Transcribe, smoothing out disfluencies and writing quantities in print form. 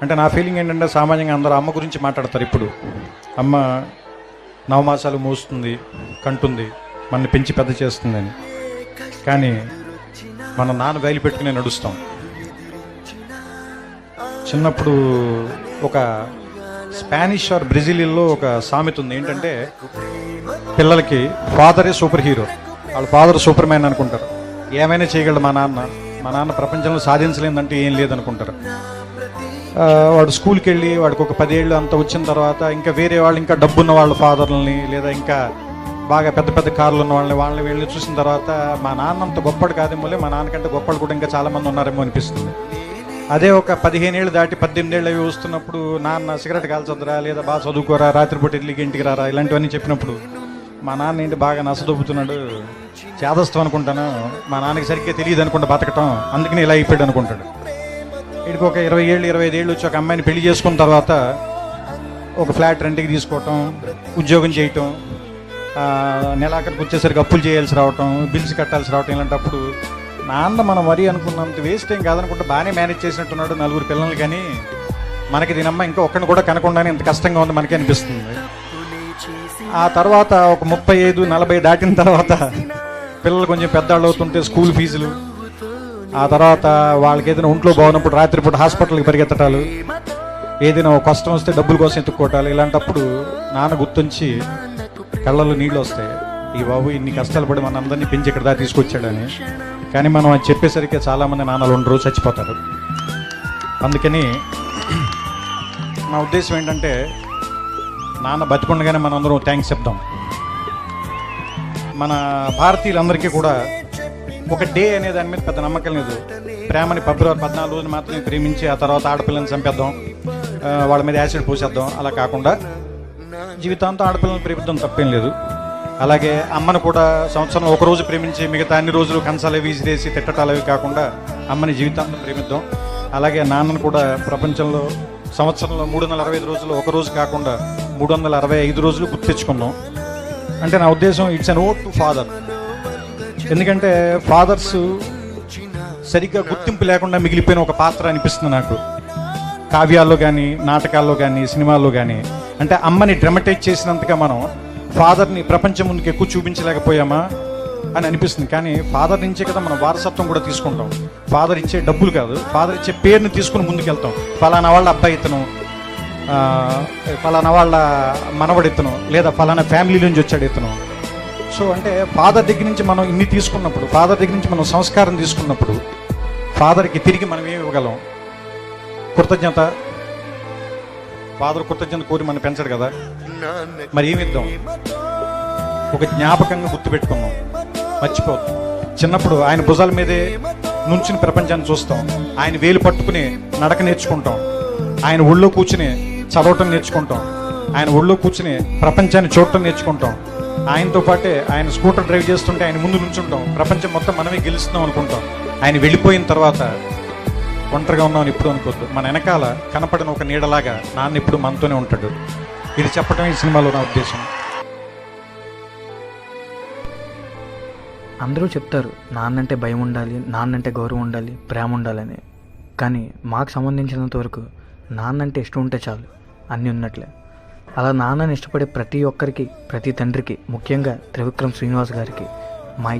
అంటే నా ఫీలింగ్ ఏంటంటే సామాన్యంగా అందరూ అమ్మ గురించి మాట్లాడతారు. ఇప్పుడు అమ్మ నవమాసాలు మోస్తుంది, కంటుంది, మనని పెంచి పెద్ద చేస్తుందని. కానీ మన నాన్న వేలు పెట్టుకునే నడుస్తాం. చిన్నప్పుడు ఒక స్పానిష్ ఆర్ బ్రెజిలియన్లో ఒక సామెత ఉంది ఏంటంటే, పిల్లలకి ఫాదరే సూపర్ హీరో, వాళ్ళ ఫాదర్ సూపర్ మ్యాన్ అనుకుంటారు. ఏమైనా చేయగలడు మా నాన్న ప్రపంచంలో సాధించలేదంటే ఏం లేదనుకుంటారు. వాడు స్కూల్కి వెళ్ళి వాడికి ఒక 10 ఏళ్ళు అంత వచ్చిన తర్వాత ఇంకా వేరే వాళ్ళు, ఇంకా డబ్బున్న వాళ్ళ ఫాదర్లని, లేదా ఇంకా బాగా పెద్ద పెద్ద కార్లు ఉన్న వాళ్ళని వీళ్ళని చూసిన తర్వాత మా నాన్న అంత గొప్పడు కాదేమోలే, మా నాన్నకంటే గొప్పలు కూడా ఇంకా చాలామంది ఉన్నారేమో అనిపిస్తుంది. అదే ఒక 15 ఏళ్ళు దాటి 18 ఏళ్ళు అవి వస్తున్నప్పుడు, నాన్న సిగరెట్ కాల్చొద్దురా, లేదా బాగా చదువుకోరా, రాత్రిపూట ఇడ్లీకి ఇంటికి రారా, ఇలాంటివన్నీ చెప్పినప్పుడు మా నాన్న ఏంటి బాగా నసదొబ్బుతున్నాడు, చేదస్తాం అనుకుంటాను, మా నాన్నకి సరిగ్గా తెలియదు అనుకుంటా బతకటం, అందుకని ఇలా అయిపోయాడు అనుకుంటాడు. వీడికి ఒక 20 ఏళ్ళు 25 ఏళ్ళు వచ్చి ఒక అమ్మాయిని పెళ్లి చేసుకున్న తర్వాత ఒక ఫ్లాట్ రెంట్కి తీసుకోవటం, ఉద్యోగం చేయటం, నెలాఖరికి వచ్చేసరికి అప్పులు చేయాల్సి రావటం, బిల్స్ కట్టాల్సి రావటం, ఇలాంటప్పుడు నాన్న మనం మరీ అనుకున్నంత వేస్ట్ ఏం కాదనుకుంటే బాగానే మేనేజ్ చేసినట్టున్నాడు 4 పిల్లలు. కానీ మనకి దీనమ్మ ఇంకా ఒక్కడిని కూడా కనకుండానే ఇంత కష్టంగా ఉంది మనకి అనిపిస్తుంది. ఆ తర్వాత ఒక 35-40 దాటిన తర్వాత పిల్లలు కొంచెం పెద్దవాళ్ళు అవుతుంటే స్కూల్ ఫీజులు, ఆ తర్వాత వాళ్ళకి ఏదైనా ఒంట్లో బాగున్నప్పుడు రాత్రిపూట హాస్పిటల్కి పరిగెత్తటాలు, ఏదైనా ఒక కష్టం వస్తే డబ్బుల కోసం ఎత్తుక్కోవటాలు, ఇలాంటప్పుడు నాన్న గుర్తుంచి కళ్ళల్లో నీళ్ళు వస్తాయి. ఈ బాబు ఇన్ని కష్టాలు పడి మన అందరినీ పెంచి ఇక్కడ దాకా తీసుకొచ్చాడని. కానీ మనం అది చెప్పేసరికి చాలామంది నాన్నలు ఉండరు, చచ్చిపోతారు. అందుకని నా ఉద్దేశం ఏంటంటే, నాన్న బతికుండగానే మనం అందరం థ్యాంక్స్ చెప్దాం. మన భారతీయులందరికీ కూడా ఒక డే అనే దాని మీద పెద్ద నమ్మకం లేదు. ప్రేమని ఫిబ్రవరి 14 రోజులు మాత్రమే ప్రేమించి ఆ తర్వాత ఆడపిల్లని చంపేద్దాం, వాళ్ళ మీద యాసిడ్ పోసేద్దాం, అలా కాకుండా జీవితాంతం ఆడపిల్లని ప్రేమిద్దాం, తప్పేం లేదు. అలాగే అమ్మను కూడా సంవత్సరంలో ఒక రోజు ప్రేమించి మిగతా అన్ని రోజులు కంచాలు విసిరేసి తిట్టటాలు అవి కాకుండా అమ్మని జీవితాంతం ప్రేమిద్దాం. అలాగే నాన్నను కూడా ప్రపంచంలో సంవత్సరంలో 365 రోజులు ఒక రోజు కాకుండా 365 రోజులు గుర్తు తెచ్చుకుందాం. అంటే నా ఉద్దేశం it's an vote to father. ఎందుకంటే ఫాదర్స్ సరిగ్గా గుర్తింపు లేకుండా మిగిలిపోయిన ఒక పాత్ర అనిపిస్తుంది నాకు, కావ్యాల్లో కానీ నాటకాల్లో కానీ సినిమాల్లో కానీ. అంటే అమ్మని డ్రమటైజ్ చేసినంతగా మనం ఫాదర్ని ప్రపంచం ముందుకు ఎక్కువ చూపించలేకపోయామా అని అనిపిస్తుంది. కానీ ఫాదర్ నుంచే కదా మనం వారసత్వం కూడా తీసుకుంటాం. ఫాదర్ ఇచ్చే డబ్బులు కాదు, ఫాదర్ ఇచ్చే పేరుని తీసుకుని ముందుకెళ్తాం. ఫలానా వాళ్ళ అబ్బాయి ఇతను, ఫలానా వాళ్ళ మనవడు ఇతను, లేదా ఫలానా ఫ్యామిలీ నుంచి వచ్చాడు ఇతను. సో అంటే ఫాదర్ దగ్గర నుంచి మనం ఇన్ని తీసుకున్నప్పుడు, ఫాదర్ దగ్గర నుంచి మనం సంస్కారం తీసుకున్నప్పుడు, ఫాదర్కి తిరిగి మనం ఏమి ఇవ్వగలం? కృతజ్ఞత. ఫాదర్ కృతజ్ఞత కోరి మనం పెంచడు కదా, మరి ఏమి ఇద్దాం? ఒక జ్ఞాపకంగా గుర్తుపెట్టుకుందాం, మర్చిపోతాం. చిన్నప్పుడు ఆయన భుజాల మీదే నుంచుని ప్రపంచాన్ని చూస్తాం, ఆయన వేలు పట్టుకుని నడక నేర్చుకుంటాం, ఆయన ఒళ్ళో కూర్చుని చదవటం నేర్చుకుంటాం, ఆయన ఒళ్ళో కూర్చుని ప్రపంచాన్ని చూడటం నేర్చుకుంటాం. ఆయనతో పాటే ఆయన స్కూటర్ డ్రైవ్ చేస్తుంటే ఆయన ముందు నుంచుంటాం, ప్రపంచం మొత్తం మనమే గెలుస్తున్నాం అనుకుంటాం. ఆయన వెళ్ళిపోయిన తర్వాత ఒంటరిగా ఉన్నామని ఎప్పుడు అనుకోవద్దు. మన వెనకాల కనపడిన ఒక నీడలాగా నాన్న ఇప్పుడు మనతోనే ఉంటాడు. ఇది చెప్పడం ఈ సినిమాలో నా ఉద్దేశం. అందరూ చెప్తారు నాన్నంటే భయం ఉండాలి, నాన్నంటే గౌరవం ఉండాలి, ప్రేమ ఉండాలని. కానీ మాకు సంబంధించినంత వరకు నాన్నంటే ఇష్టం ఉంటే చాలు, అన్నీ ఉన్నట్లే. అలా నాన్నని ఇష్టపడే ప్రతి ఒక్కరికి, ప్రతి తండ్రికి, ముఖ్యంగా త్రివిక్రమ్ శ్రీనివాస్ గారికి మా